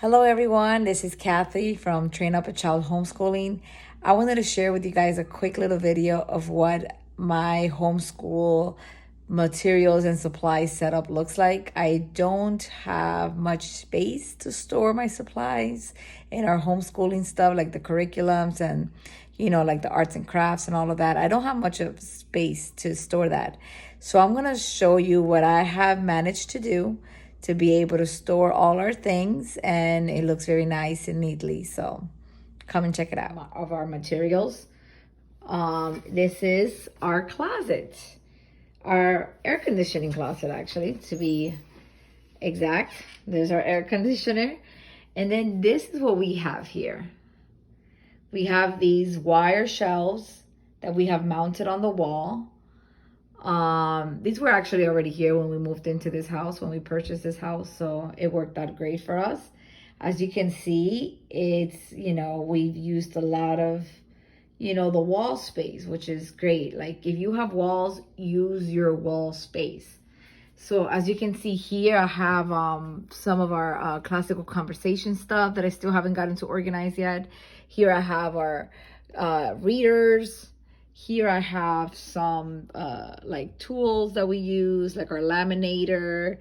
Hello everyone, this is Kathy from Train Up a Child Homeschooling. I wanted to share with you guys a quick little video of what my homeschool materials and supplies setup looks like. I don't have much space to store my supplies in our homeschooling stuff like the curriculums and like the arts and crafts and all of that. I don't have much of space to store that. So I'm going to show you what I have managed to do to be able to store all our things, and it looks very nice and neatly. So come and check it out. Of our materials, this is our closet, our air conditioning closet, actually, to be exact. There's our air conditioner, and then this is what we have here. We have these wire shelves that we have mounted on the wall. These were actually already here when we moved into this house, when we purchased this house, so it worked out great for us. As you can see, it's, we've used a lot of, the wall space, which is great. Like, if you have walls, use your wall space. So as you can see here, I have some of our classical conversation stuff that I still haven't gotten to organize yet. Here I have our readers. Here I have some like tools that we use, like our laminator,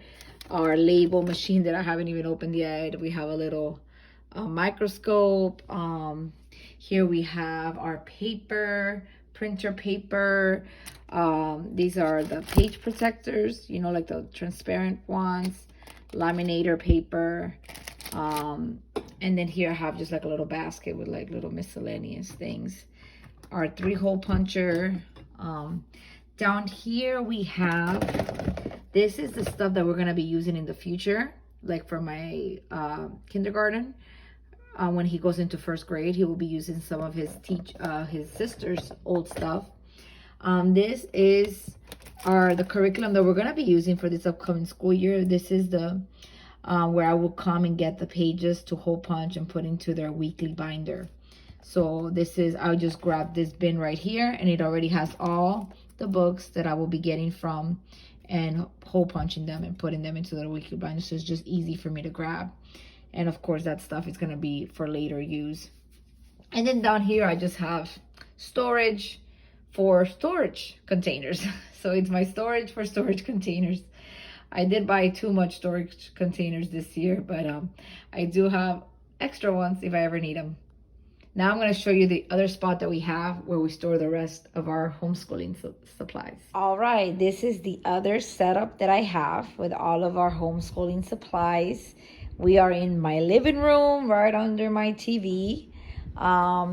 our label machine that I haven't even opened yet. We have a little microscope. Here we have our paper, printer paper. These are the page protectors, like the transparent ones, laminator paper. And then here I have just like a little basket with like little miscellaneous things. Our 3-hole puncher. Down here we have, this is the stuff that we're going to be using in the future, like for my kindergarten. When he goes into first grade, he will be using some of his sister's old stuff. This is the curriculum that we're going to be using for this upcoming school year. This is the where I will come and get the pages to hole punch and put into their weekly binder. So this is, I'll just grab this bin right here, and it already has all the books that I will be getting from and hole punching them and putting them into the weekly binder. So it's just easy for me to grab. And of course that stuff is going to be for later use. And then down here I just have storage for storage containers. So it's my storage for storage containers. I did buy too much storage containers this year, but I do have extra ones if I ever need them. Now I'm going to show you the other spot that we have where we store the rest of our homeschooling supplies. All right, this is the other setup that I have with all of our homeschooling supplies. We are in my living room right under my TV.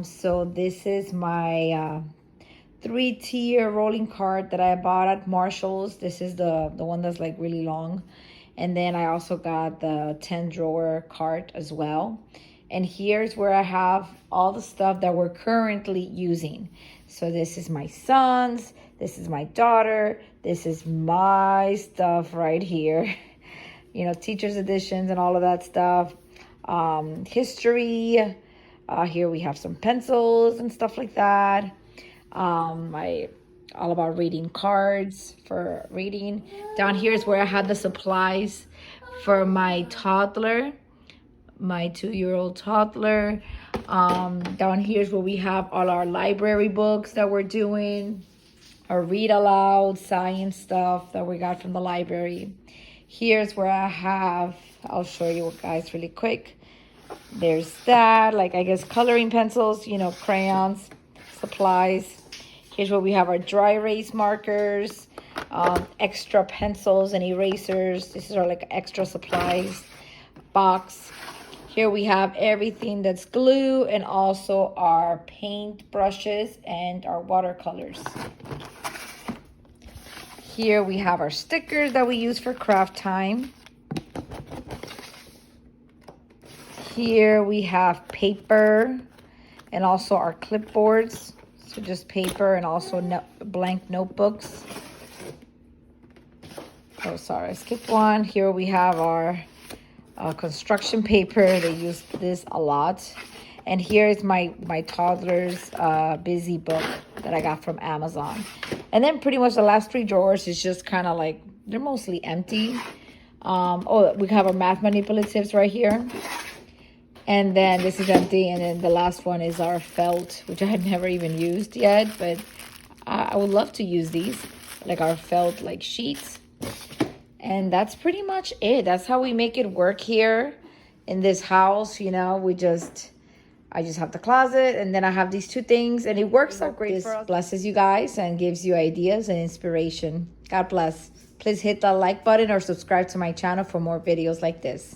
So this is my 3-tier rolling cart that I bought at Marshall's. This is the one that's like really long. And then I also got the 10-drawer cart as well. And here's where I have all the stuff that we're currently using. So this is my son's, this is my daughter, this is my stuff right here. Teacher's editions and all of that stuff. History. Here we have some pencils and stuff like that. All about reading cards for reading. Down here is where I had the supplies for my toddler. My 2-year-old toddler. Down here is where we have all our library books that we're doing, our read aloud science stuff that we got from the library. Here's where I have, I'll show you guys really quick. There's that, like I guess coloring pencils, crayons, supplies. Here's where we have our dry erase markers, extra pencils and erasers. This is our like extra supplies box. Here we have everything that's glue and also our paint brushes and our watercolors. Here we have our stickers that we use for craft time. Here we have paper and also our clipboards. So just paper and also blank notebooks. Oh, sorry, I skipped one. Here we have our construction paper. They use this a lot. And here is my toddler's busy book that I got from Amazon. And then pretty much the last 3 drawers is just kind of like, they're mostly empty. We have our math manipulatives right here. And then this is empty. And then the last one is our felt, which I had never even used yet, but I would love to use these, like our felt like sheets. And that's pretty much it. That's how we make it work here in this house. You know, I just have the closet, and then I have these two things, and it works out great for us. Blesses you guys and gives you ideas and inspiration. God bless. Please hit the like button or subscribe to my channel for more videos like this.